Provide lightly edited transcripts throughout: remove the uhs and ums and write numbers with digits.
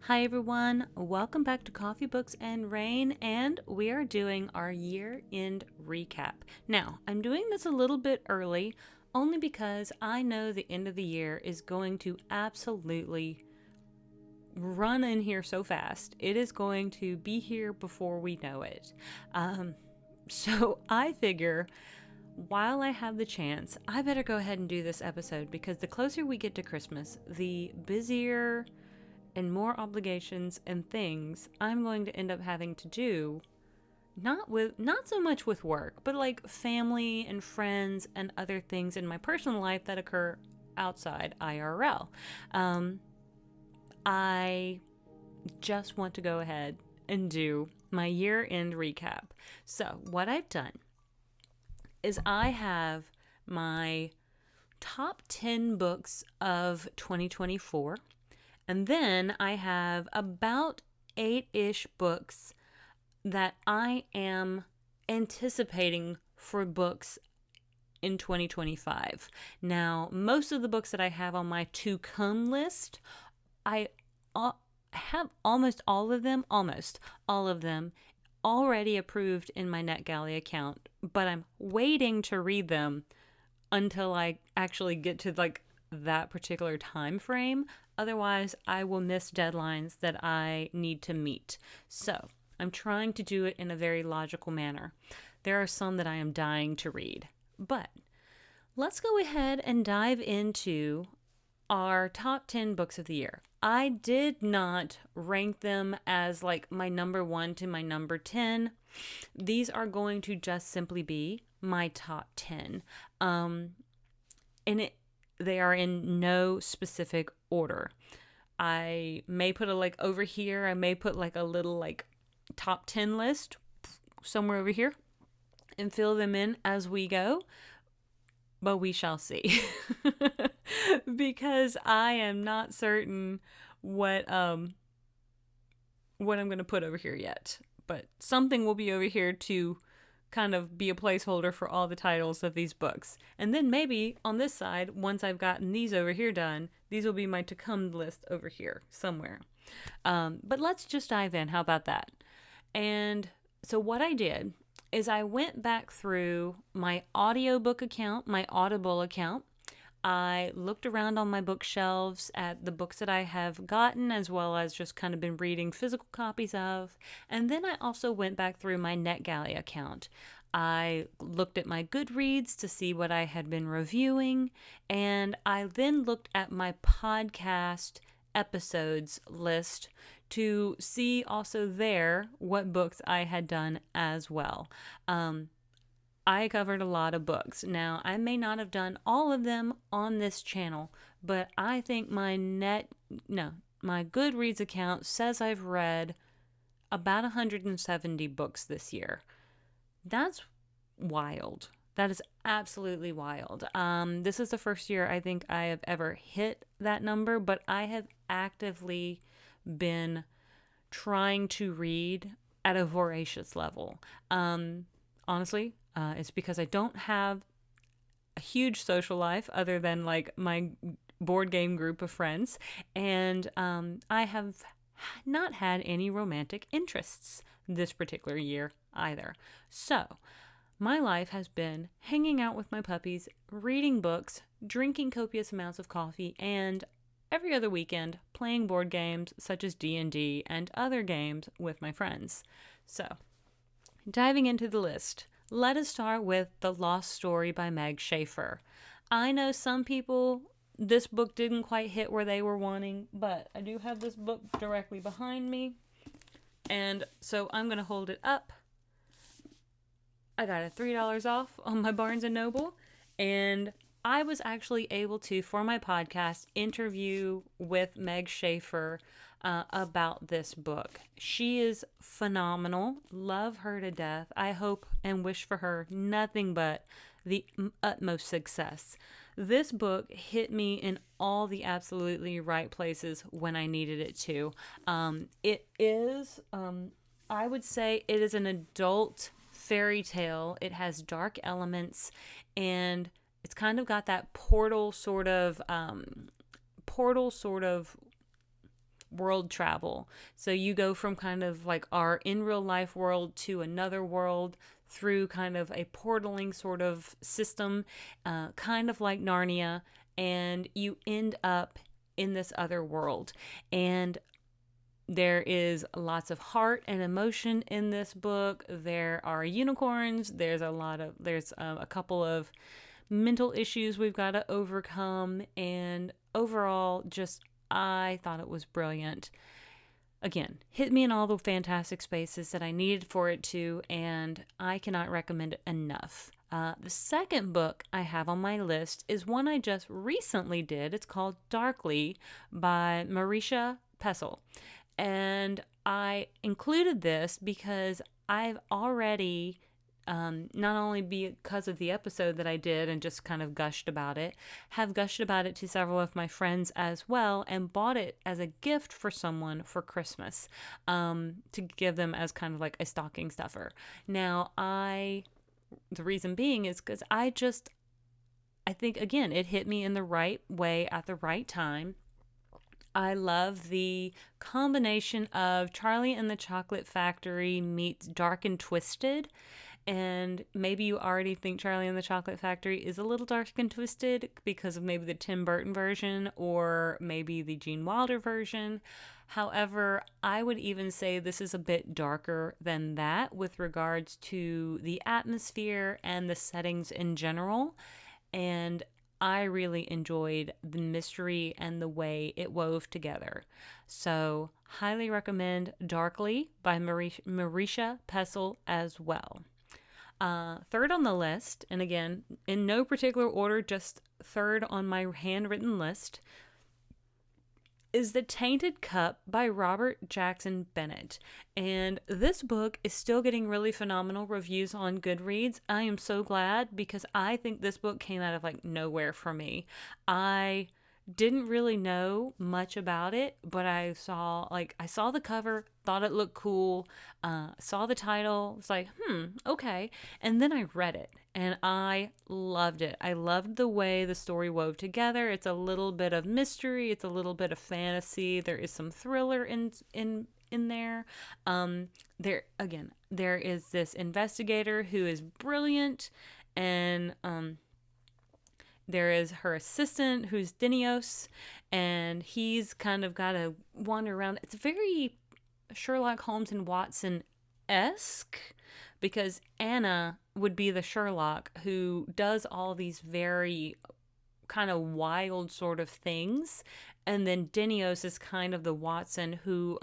Hi everyone, welcome back to Coffee Books and Rain, and we are doing our year-end recap. Now, I'm doing this a little bit early, only because I know the end of the year is going to absolutely run in here so fast. It is going to be here before we know it. So I figure while I have the chance, I better go ahead and do this episode because the closer we get to Christmas, the busier and more obligations and things I'm going to end up having to do, not so much with work, but like family and friends and other things in my personal life that occur outside IRL. I just want to go ahead and do my year-end recap. So, what I've done is I have my top 10 books of 2024. And then I have about 8-ish books that I am anticipating for books in 2025. Now, most of the books that I have on my to come list, I have almost all of them already approved in my NetGalley account, but I'm waiting to read them until I actually get to like that particular time frame. Otherwise, I will miss deadlines that I need to meet. So, I'm trying to do it in a very logical manner. There are some that I am dying to read. But let's go ahead and dive into our top 10 books of the year. I did not rank them as like my number 1 to my number 10. These are going to just simply be my top 10. They are in no specific order. I may put a like over here. I may put like a little like top 10 list somewhere over here and fill them in as we go. But we shall see. Because I am not certain what I'm going to put over here yet. But something will be over here to kind of be a placeholder for all the titles of these books. And then maybe on this side, once I've gotten these over here done, these will be my to come list over here somewhere. But let's just dive in. How about that? And so what I did is I went back through my audiobook account, my Audible account. I looked around on my bookshelves at the books that I have gotten, as well as just kind of been reading physical copies of. And then I also went back through my NetGalley account. I looked at my Goodreads to see what I had been reviewing. And I then looked at my podcast episodes list to see also there what books I had done as well. I covered a lot of books. Now, I may not have done all of them on this channel, but I think my Goodreads account says I've read about 170 books this year. That's wild. That is absolutely wild. This is the first year I think I have ever hit that number, but I have actively been trying to read at a voracious level. Honestly, it's because I don't have a huge social life other than like my board game group of friends, and I have not had any romantic interests this particular year either. So, my life has been hanging out with my puppies, reading books, drinking copious amounts of coffee, and every other weekend playing board games such as D&D and other games with my friends. So, diving into the list, let us start with The Lost Story by Meg Schaefer. I know some people, this book didn't quite hit where they were wanting, but I do have this book directly behind me, and so I'm going to hold it up. I got it $3 off on my Barnes & Noble, and I was actually able to, for my podcast, interview with Meg Schaefer about this book. She is phenomenal. Love her to death. I hope and wish for her nothing but the utmost success. This book hit me in all the absolutely right places when I needed it to. It is, I would say, it is an adult fairy tale. It has dark elements, and it's kind of got that portal sort of world travel. So you go from kind of like our in real life world to another world through kind of a portaling sort of system, kind of like Narnia, and you end up in this other world. And there is lots of heart and emotion in this book. There are unicorns. There's a couple of mental issues we've got to overcome. And overall, just, I thought it was brilliant. Again, hit me in all the fantastic spaces that I needed for it to, and I cannot recommend it enough. The second book I have on my list is one I just recently did. It's called Darkly by Marisha Pessel. And I included this because I've already, not only because of the episode that I did and just kind of gushed about it, have gushed about it to several of my friends as well, and bought it as a gift for someone for Christmas, to give them as kind of like a stocking stuffer. Now, the reason being is because I think, again, it hit me in the right way at the right time. I love the combination of Charlie and the Chocolate Factory meets Dark and Twisted. And maybe you already think Charlie and the Chocolate Factory is a little dark and twisted because of maybe the Tim Burton version or maybe the Gene Wilder version. However, I would even say this is a bit darker than that with regards to the atmosphere and the settings in general. And I really enjoyed the mystery and the way it wove together. So, highly recommend Darkly by Marisha Pessel as well. Third on the list, and again, in no particular order, just third on my handwritten list, is The Tainted Cup by Robert Jackson Bennett. And this book is still getting really phenomenal reviews on Goodreads. I am so glad because I think this book came out of like nowhere for me. I didn't really know much about it, but I saw the cover, thought it looked cool, saw the title, was like, okay. And then I read it and I loved it. I loved the way the story wove together. It's a little bit of mystery, it's a little bit of fantasy. There is some thriller in there. There is this investigator who is brilliant, and there is her assistant who's Dinios, and he's kind of got to wander around. It's very Sherlock Holmes and Watson-esque because Anna would be the Sherlock who does all these very kind of wild sort of things. And then Dinios is kind of the Watson who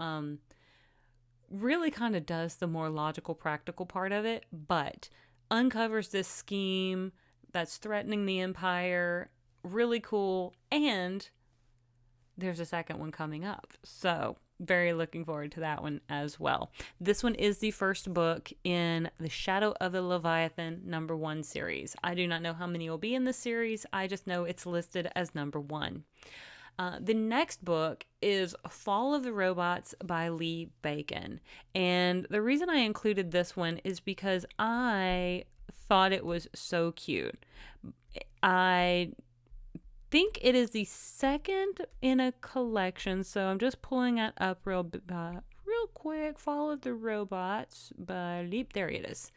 really kind of does the more logical, practical part of it, but uncovers this scheme that's threatening the Empire. Really cool. And there's a second one coming up. So very looking forward to that one as well. This one is the first book in the Shadow of the Leviathan #1 series. I do not know how many will be in the series. I just know it's listed as #1. The next book is Fall of the Robots by Lee Bacon. And the reason I included this one is because I thought it was so cute. I think it is the second in a collection, so I'm just pulling that up real quick. Fall of the Robots by Leap. There it is.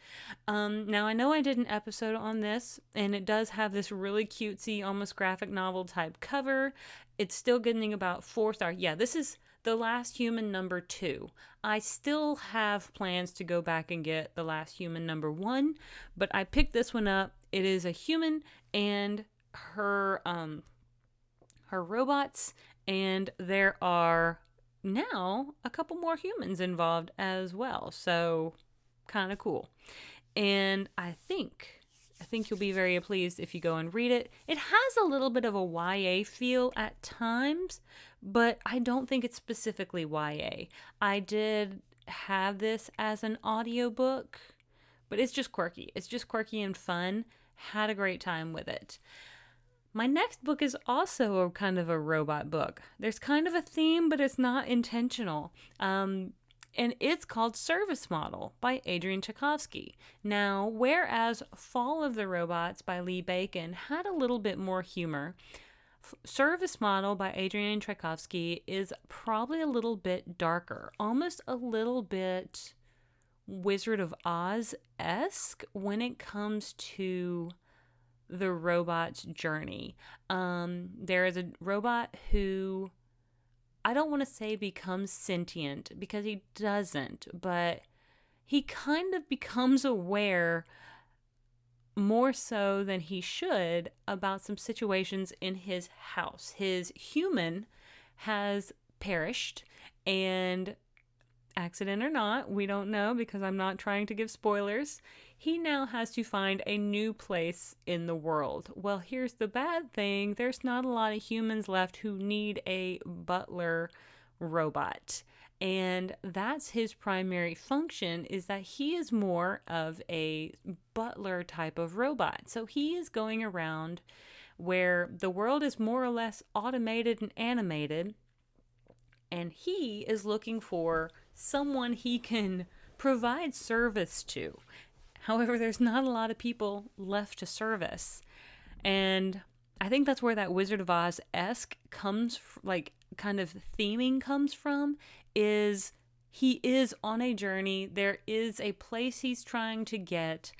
Now, I know I did an episode on this, and it does have this really cutesy, almost graphic novel type cover. It's still getting about 4 stars. Yeah, this is The Last Human #2. I still have plans to go back and get The Last Human #1, but I picked this one up. It is a human and her robots, and there are now a couple more humans involved as well. So kind of cool. And I think you'll be very pleased if you go and read it. It has a little bit of a YA feel at times, but I don't think it's specifically YA. I did have this as an audiobook, but it's just quirky. It's just quirky and fun. Had a great time with it. My next book is also a kind of a robot book. There's kind of a theme, but it's not intentional. And it's called Service Model by Adrian Tchaikovsky. Now, whereas Fall of the Robots by Lee Bacon had a little bit more humor, Service Model by Adrian Tchaikovsky is probably a little bit darker, almost a little bit Wizard of Oz-esque when it comes to the robot's journey. There is a robot who, I don't want to say becomes sentient because he doesn't, but he kind of becomes aware more so than he should about some situations in his house. His human has perished, and accident or not, we don't know because I'm not trying to give spoilers. He now has to find a new place in the world. Well, here's the bad thing. There's not a lot of humans left who need a butler robot. And that's his primary function, is that he is more of a butler type of robot. So he is going around where the world is more or less automated and animated, and he is looking for someone he can provide service to. However, there's not a lot of people left to service. And I think that's where that Wizard of Oz-esque comes, like, kind of theming comes from, is he is on a journey. There is a place he's trying to get.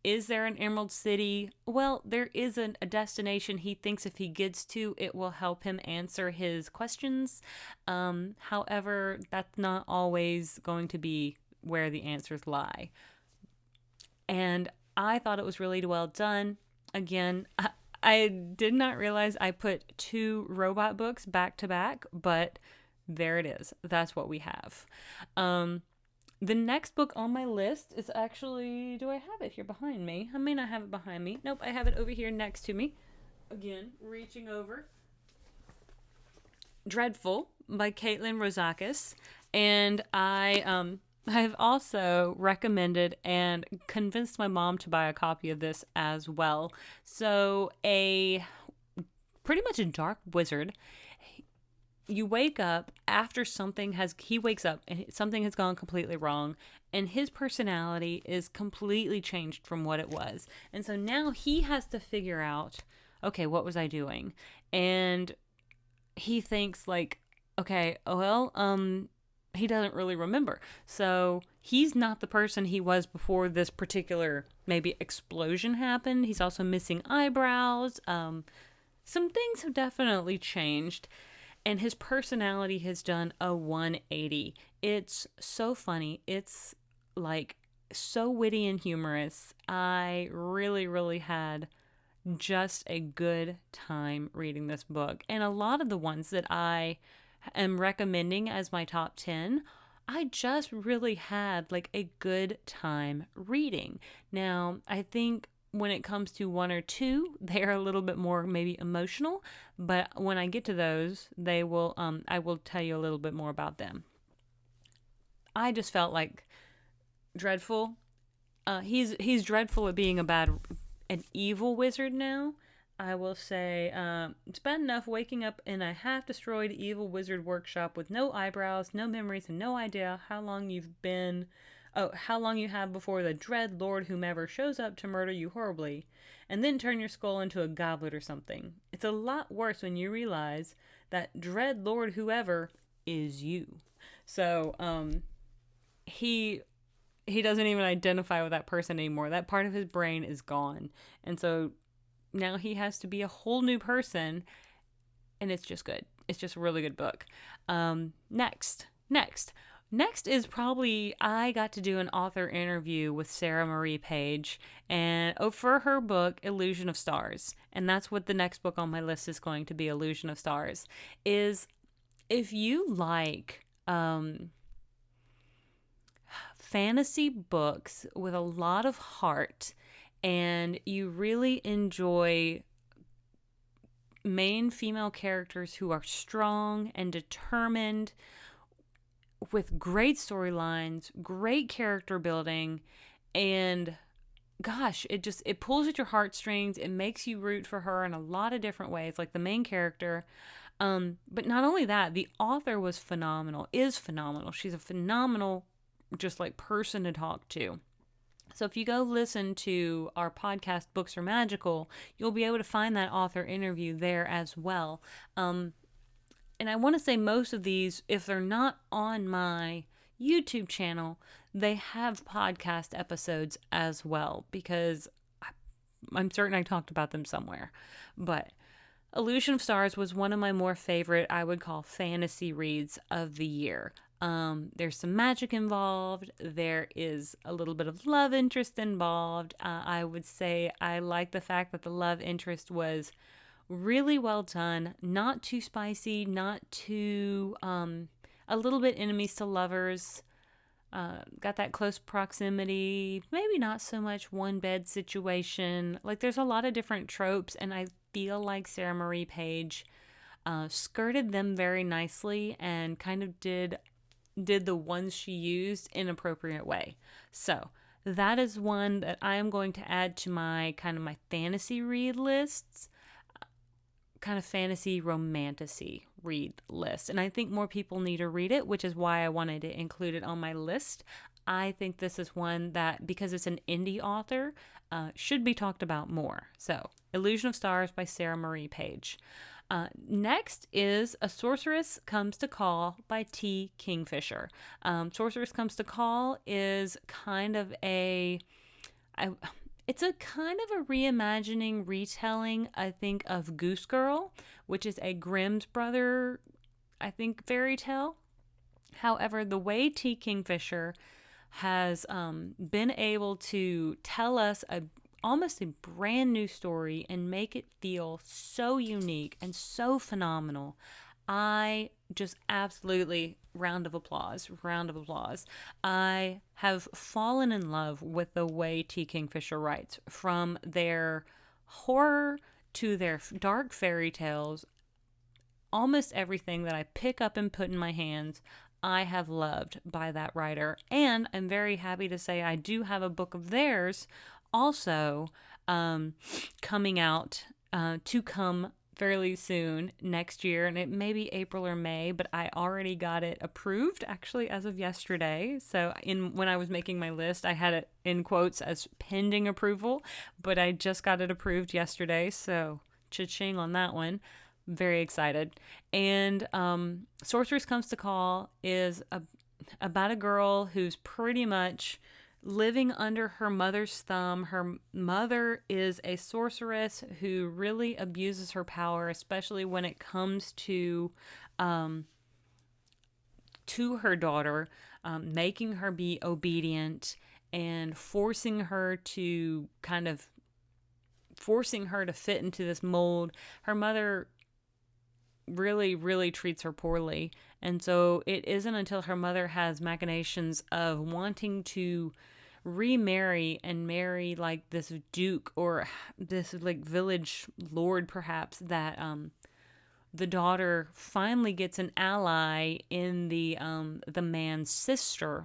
Is there an Emerald City? Well, there isn't a destination he thinks if he gets to, it will help him answer his questions. However, that's not always going to be where the answers lie. And I thought it was really well done. Again, I did not realize I put 2 robot books back to back, but there it is. That's what we have. The next book on my list is actually, do I have it here behind me? I may not have it behind me. Nope, I have it over here next to me. Again, reaching over. Dreadful by Caitlin Rozakis. And I have also recommended and convinced my mom to buy a copy of this as well. So pretty much a dark wizard. You wake up after he wakes up and something has gone completely wrong, and his personality is completely changed from what it was. And so now he has to figure out, okay, what was I doing? And he thinks like, okay, well, he doesn't really remember. So he's not the person he was before this particular maybe explosion happened. He's also missing eyebrows. Some things have definitely changed. And his personality has done a 180. It's so funny. It's like so witty and humorous. I really, really had just a good time reading this book. And a lot of the ones that I am recommending as my top 10, I just really had like a good time reading. Now, I think when it comes to 1 or 2, they are a little bit more maybe emotional, but when I get to those, I will tell you a little bit more about them. I just felt like Dreadful. He's dreadful at being an evil wizard now. I will say it's bad enough waking up in a half-destroyed evil wizard workshop with no eyebrows, no memories, and no idea how long you have before the dread Lord whomever shows up to murder you horribly, and then turn your skull into a goblet or something. It's a lot worse when you realize that dread Lord whoever is you. So, he doesn't even identify with that person anymore. That part of his brain is gone. And so now he has to be a whole new person, and it's just good. It's just a really good book. Next is probably, I got to do an author interview with Sarah Marie Page and for her book, Illusion of Stars. And that's what the next book on my list is going to be, Illusion of Stars. Is if you like fantasy books with a lot of heart and you really enjoy main female characters who are strong and determined, with great storylines, great character building, and gosh, it pulls at your heartstrings. It makes you root for her in a lot of different ways, like the main character. But not only that, the author is phenomenal. She's a phenomenal, just like person to talk to. So if you go listen to our podcast, Books Are Magical, you'll be able to find that author interview there as well. And I want to say most of these, if they're not on my YouTube channel, they have podcast episodes as well, because I'm certain I talked about them somewhere. But Illusion of Stars was one of my more favorite, I would call, fantasy reads of the year. There's some magic involved. There is a little bit of love interest involved. I would say I like the fact that the love interest was really well done, not too spicy, not too, a little bit enemies to lovers. Got that close proximity, maybe not so much one bed situation. Like, there's a lot of different tropes, and I feel like Sarah Marie Page skirted them very nicely and kind of did the ones she used in an appropriate way. So that is one that I am going to add to my kind of my fantasy read lists, kind of fantasy romantasy read list. And I think more people need to read it, which is why I wanted to include it on my list. I think this is one that, because it's an indie author, should be talked about more. So, Illusion of Stars by Sarah Marie Page. Next is A Sorceress Comes to Call by T. Kingfisher. Sorceress Comes to Call is kind of it's a kind of a reimagining, retelling, I think, of Goose Girl, which is a Grimm's brother, I think, fairy tale. However, the way T. Kingfisher has been able to tell us almost a brand new story and make it feel so unique and so phenomenal, I just absolutely round of applause. I have fallen in love with the way T. Kingfisher writes, from their horror to their dark fairy tales. Almost everything that I pick up and put in my hands, I have loved by that writer. And I'm very happy to say I do have a book of theirs also coming out to come fairly soon next year, and it may be April or May, but I already got it approved actually as of yesterday. So when I was making my list, I had it in quotes as pending approval, but I just got it approved yesterday, so cha-ching on that one. Very excited. And Sorceress Comes to Call is about a girl who's pretty much living under her mother's thumb. Her mother is a sorceress who really abuses her power, especially when it comes to her daughter, making her be obedient and forcing her to fit into this mold. Her mother really, really treats her poorly. And so it isn't until her mother has machinations of wanting to remarry and marry like this duke or this like village lord perhaps, that the daughter finally gets an ally in the man's sister,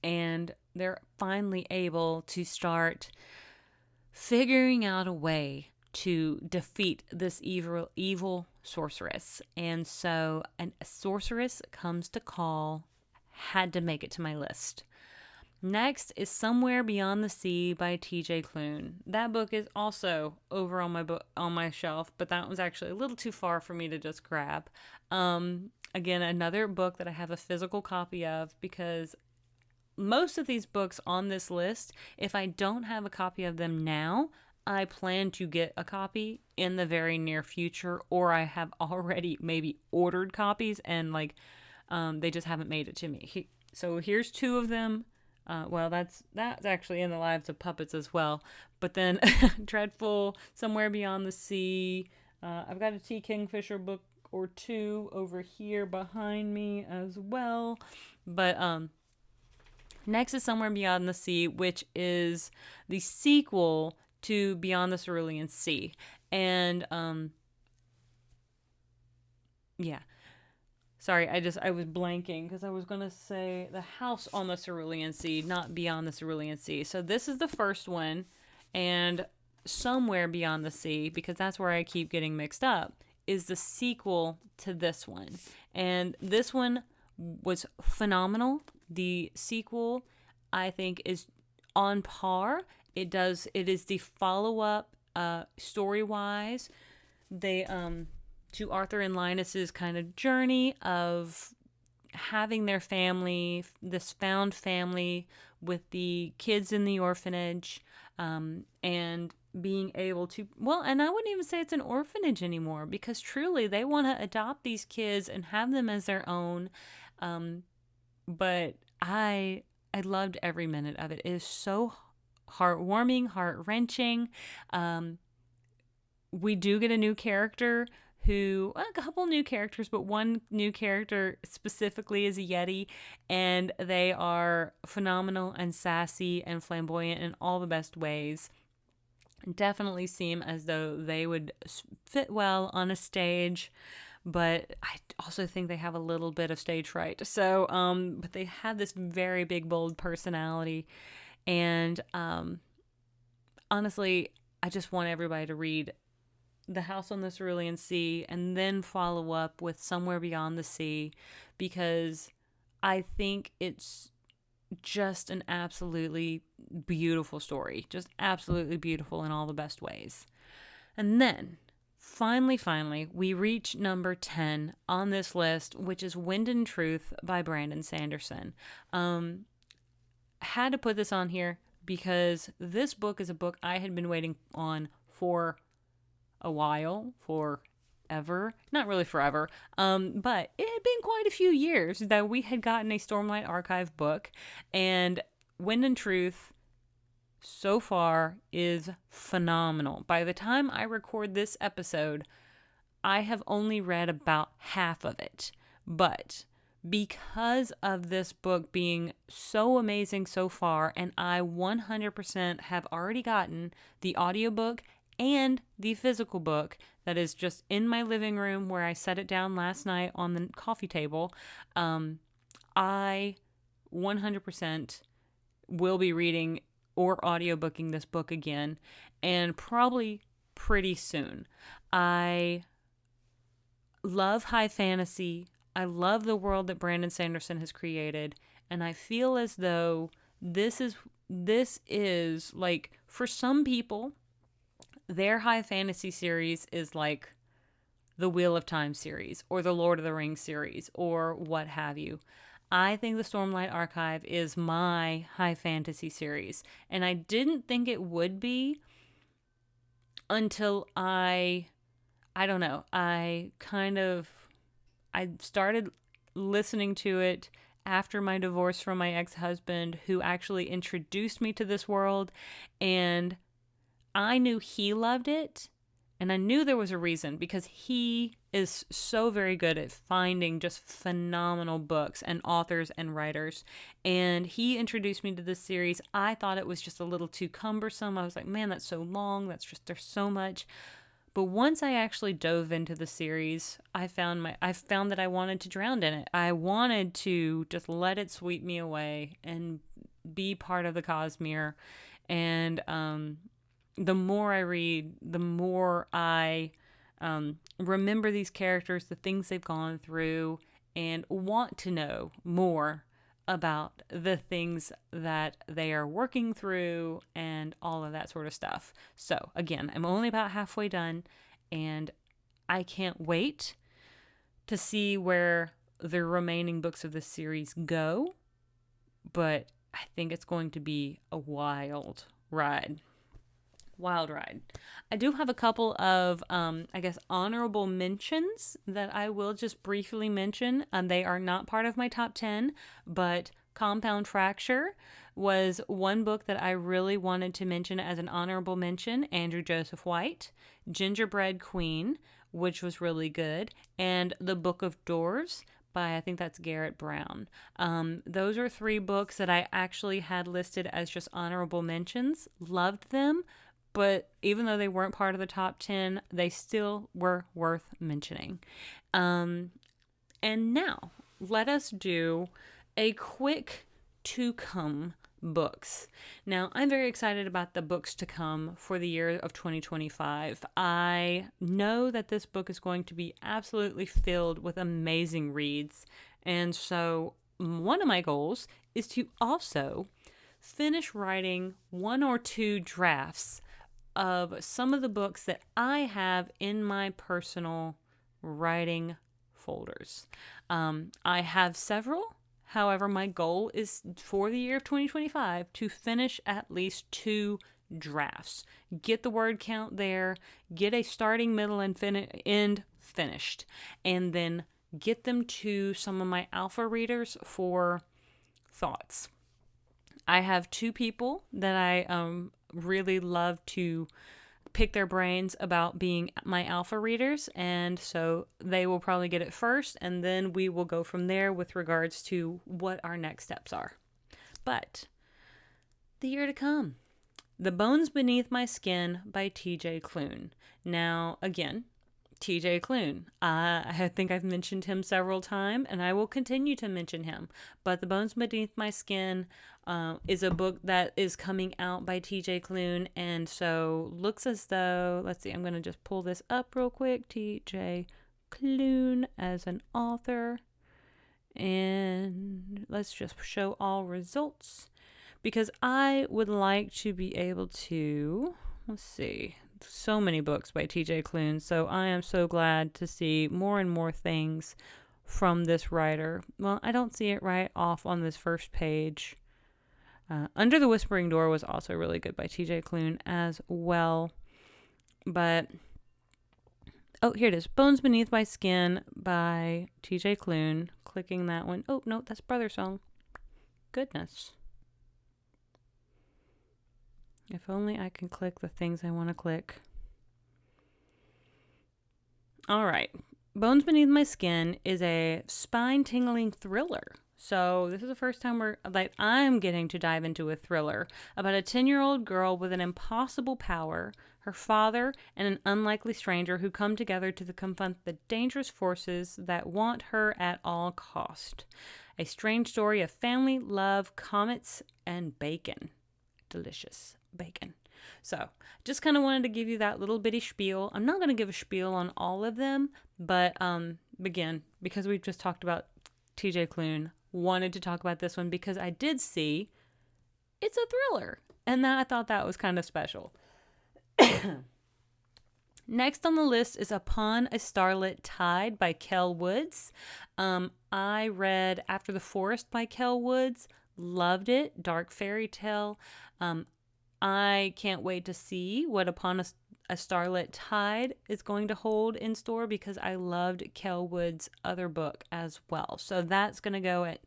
and they're finally able to start figuring out a way to defeat this evil sorceress. And so A Sorceress Comes to Call had to make it to my list. Next is Somewhere Beyond the Sea by T.J. Klune. That book is also over on my shelf, but that was actually a little too far for me to just grab. Again, another book that I have a physical copy of, because most of these books on this list, if I don't have a copy of them now, I plan to get a copy in the very near future, or I have already maybe ordered copies and they just haven't made it to me. So here's two of them. Well, that's actually in the Lives of Puppets as well. But then Dreadful, Somewhere Beyond the Sea. I've got a T. Kingfisher book or two over here behind me as well. But next is Somewhere Beyond the Sea, which is the sequel to Beyond the Cerulean Sea. And yeah. Sorry, I was blanking because I was going to say The House on the Cerulean Sea, not Beyond the Cerulean Sea. So this is the first one, and Somewhere Beyond the Sea, because that's where I keep getting mixed up, is the sequel to this one. And this one was phenomenal. The sequel, I think, is on par. It is the follow-up story-wise. They to Arthur and Linus's kind of journey of having their family, this found family with the kids in the orphanage, and being able to, well, and I wouldn't even say it's an orphanage anymore, because truly they want to adopt these kids and have them as their own. But I loved every minute of it. It is so heartwarming, heart-wrenching. We do get a new character a couple new characters, but one new character specifically is a Yeti, and they are phenomenal and sassy and flamboyant in all the best ways. Definitely seem as though they would fit well on a stage, but I also think they have a little bit of stage fright. So, but they have this very big, bold personality, and honestly, I just want everybody to read The House on the Cerulean Sea and then follow up with Somewhere Beyond the Sea, because I think it's just an absolutely beautiful story. Just absolutely beautiful in all the best ways. And then, finally, we reach number 10 on this list, which is Wind and Truth by Brandon Sanderson. Had to put this on here because this book is a book I had been waiting on for a while, forever, not really forever, but it had been quite a few years that we had gotten a Stormlight Archive book, and Wind and Truth so far is phenomenal. By the time I record this episode, I have only read about half of it, but because of this book being so amazing so far, and I 100% have already gotten the audiobook and the physical book that is just in my living room where I set it down last night on the coffee table, I 100% will be reading or audiobooking this book again, and probably pretty soon. I love high fantasy. I love the world that Brandon Sanderson has created, and I feel as though this is like, for some people, their high fantasy series is like the Wheel of Time series or the Lord of the Rings series or what have you. I think the Stormlight Archive is my high fantasy series, and I didn't think it would be until I don't know, I started listening to it after my divorce from my ex-husband, who actually introduced me to this world, and I knew he loved it, and I knew there was a reason, because he is so very good at finding just phenomenal books and authors and writers, and he introduced me to this series. I thought it was just a little too cumbersome. I was like, man, that's so long. There's so much. But once I actually dove into the series, I found that I wanted to drown in it. I wanted to just let it sweep me away and be part of the Cosmere, and the more I read, the more I remember these characters, the things they've gone through, and want to know more about the things that they are working through and all of that sort of stuff. So, again, I'm only about halfway done, and I can't wait to see where the remaining books of this series go, but I think it's going to be a wild ride. I do have a couple of, honorable mentions that I will just briefly mention. They are not part of my top 10, but Compound Fracture was one book that I really wanted to mention as an honorable mention. Andrew Joseph White, Gingerbread Queen, which was really good, and The Book of Doors by, I think that's Garrett Brown. Those are 3 books that I actually had listed as just honorable mentions. Loved them. But even though they weren't part of the top 10, they still were worth mentioning. And now, let us do a quick to-come books. Now, I'm very excited about the books to come for the year of 2025. I know that this book is going to be absolutely filled with amazing reads. And so, one of my goals is to also finish writing one or two drafts of some of the books that I have in my personal writing folders. I have several. However, my goal is for the year of 2025 to finish at least two drafts. Get the word count there, get a starting, middle, and end finished, and then get them to some of my alpha readers for thoughts. I have two people that I really love to pick their brains about being my alpha readers, and so they will probably get it first, and then we will go from there with regards to what our next steps are. But the year to come, The Bones Beneath My Skin by TJ Klune. Now, again, TJ Klune. I think I've mentioned him several times, and I will continue to mention him. But The Bones Beneath My Skin is a book that is coming out by TJ Klune, and so looks as though, let's see, I'm going to just pull this up real quick. TJ Klune as an author, and let's just show all results, because I would like to be able to, let's see, so many books by TJ Klune, so I am so glad to see more and more things from this writer. Well, I don't see it right off on this first page. Under the Whispering Door was also really good by TJ Klune as well. But, oh, here it is. Bones Beneath My Skin by TJ Klune. Clicking that one. Oh, no, that's Brother Song. Goodness. If only I can click the things I want to click. All right. Bones Beneath My Skin is a spine-tingling thriller. So this is the first time I'm getting to dive into a thriller about a 10-year-old girl with an impossible power, her father, and an unlikely stranger who come together to confront the dangerous forces that want her at all cost. A strange story of family, love, comets, and bacon. Delicious bacon. So just kind of wanted to give you that little bitty spiel. I'm not going to give a spiel on all of them, but again, because we've just talked about TJ Klune, wanted to talk about this one because I did see it's a thriller, and I thought that was kind of special. Next on the list is Upon a Starlit Tide by Kel Woods. I read After the Forest by Kel Woods. Loved it. Dark fairy tale. I can't wait to see what Upon a Starlit Tide is going to hold in store, because I loved Kel Wood's other book as well. So that's going to go at,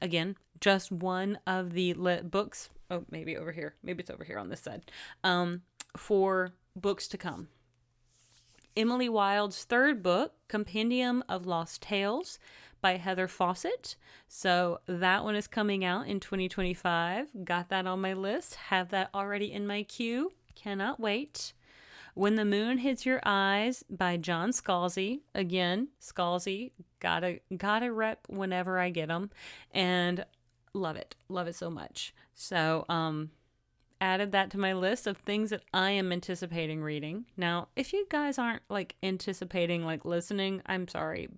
again, just one of the books. Oh, maybe over here. Maybe it's over here on this side. For books to come. Emily Wilde's third book, Compendium of Lost Tales by Heather Fawcett. So that one is coming out in 2025. Got that on my list. Have that already in my queue. Cannot wait. When the Moon Hits Your Eyes by John Scalzi. Again, Scalzi, gotta rep whenever I get them, and love it so much. So added that to my list of things that I am anticipating reading. Now, if you guys aren't anticipating listening, I'm sorry.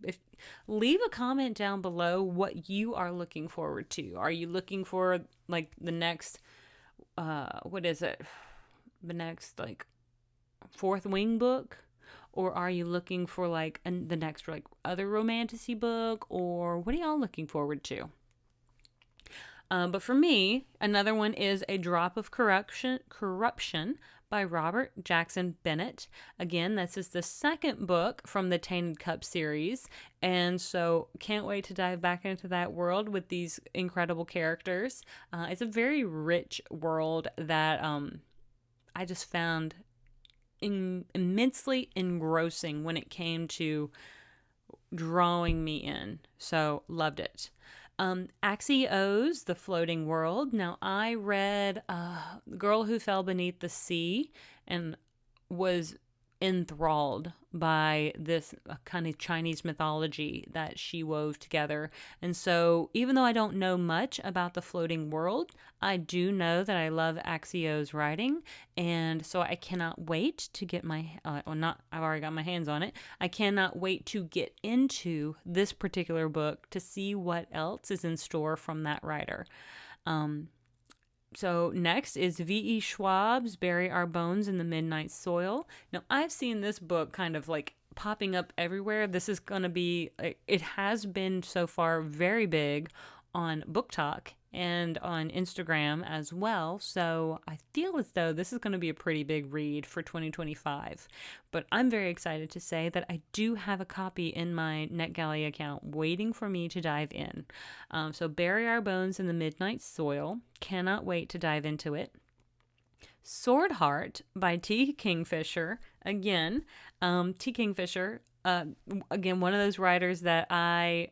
Leave a comment down below what you are looking forward to. Are you looking for the next what is it? The next Fourth Wing book, or are you looking for the next other romantic-y book, or what are y'all looking forward to? But for me, another one is A Drop of Corruption by Robert Jackson Bennett. Again, this is the second book from the Tainted Cup series, and so can't wait to dive back into that world with these incredible characters. It's a very rich world that I just found immensely engrossing when it came to drawing me in. So loved it. Axios, The Floating World. Now, I read The Girl Who Fell Beneath the Sea and was enthralled by this kind of Chinese mythology that she wove together. And so even though I don't know much about The Floating World, I do know that I love Axios' writing, and so I cannot wait to get I've already got my hands on it. I cannot wait to get into this particular book to see what else is in store from that writer. So next is V.E. Schwab's Bury Our Bones in the Midnight Soil. Now, I've seen this book kind of like popping up everywhere. This is going to be, it has been so far very big on Book Talk and on Instagram as well. So I feel as though this is going to be a pretty big read for 2025. But I'm very excited to say that I do have a copy in my NetGalley account waiting for me to dive in. So Bury Our Bones in the Midnight Soil. Cannot wait to dive into it. Sword Heart by T. Kingfisher. Again, T. Kingfisher, again, one of those writers that I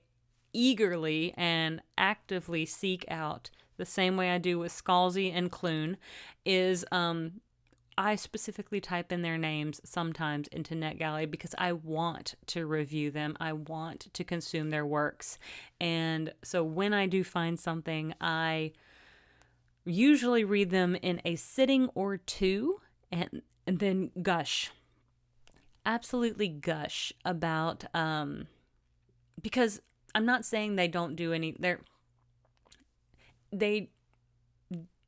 eagerly and actively seek out, the same way I do with Scalzi and Clune, is I specifically type in their names sometimes into NetGalley because I want to review them. I want to consume their works. And so when I do find something, I usually read them in a sitting or two and then gush. Absolutely gush about, because I'm not saying they don't do any,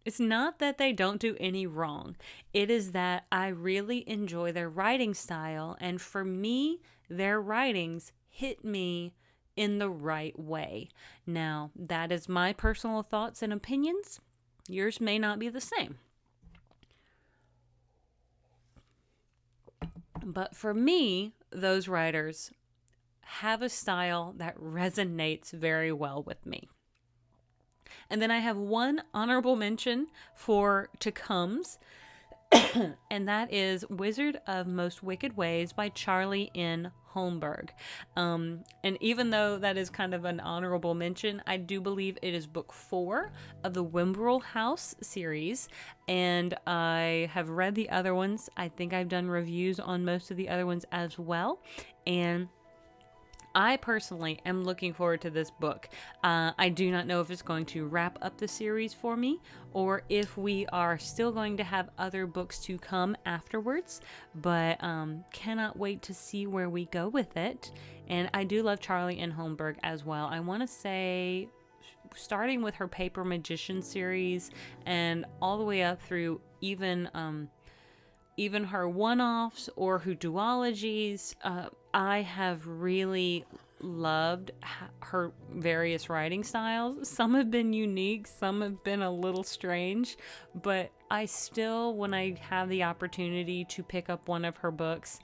it's not that they don't do any wrong. It is that I really enjoy their writing style. And for me, their writings hit me in the right way. Now, that is my personal thoughts and opinions. Yours may not be the same. But for me, those writers have a style that resonates very well with me. And then I have one honorable mention for to comes, and that is Wizard of Most Wicked Ways by Charlie N. Holmberg. And even though that is kind of an honorable mention, I do believe it is book 4 of the Wimbrel House series, and I have read the other ones. I think I've done reviews on most of the other ones as well, and I personally am looking forward to this book. I do not know if it's going to wrap up the series for me or if we are still going to have other books to come afterwards, but cannot wait to see where we go with it. And I do love Charlie N. Holmberg as well. I want to say, starting with her Paper Magician series and all the way up through even her one-offs or her duologies, I have really loved her various writing styles. Some have been unique, some have been a little strange, but I still, when I have the opportunity to pick up one of her books,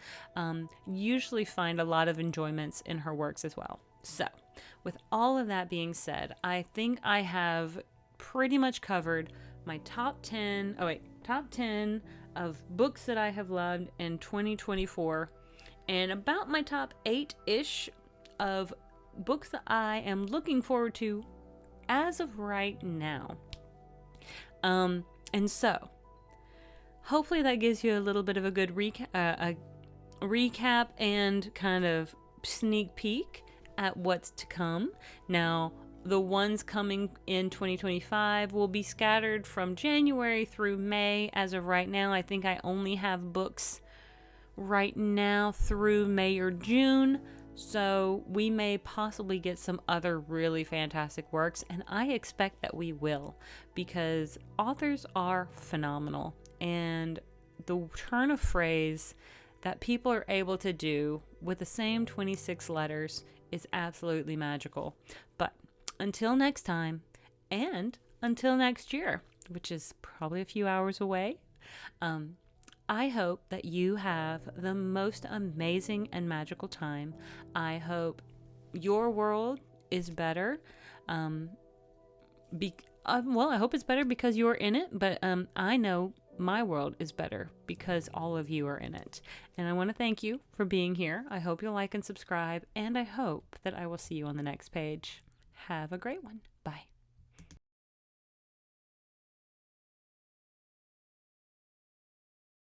usually find a lot of enjoyments in her works as well. So, with all of that being said, I think I have pretty much covered my top 10 of books that I have loved in 2024, and about my top 8-ish of books that I am looking forward to as of right now. And so, hopefully that gives you a little bit of a good recap and kind of sneak peek at what's to come. Now, the ones coming in 2025 will be scattered from January through May. As of right now, I think I only have books right now through May or June. So we may possibly get some other really fantastic works, and I expect that we will, because authors are phenomenal. And the turn of phrase that people are able to do with the same 26 letters is absolutely magical. But until next time, and until next year, which is probably a few hours away, I hope that you have the most amazing and magical time. I hope your world is better. I hope it's better because you're in it, but I know my world is better because all of you are in it. And I want to thank you for being here. I hope you'll like and subscribe, and I hope that I will see you on the next page. Have a great one.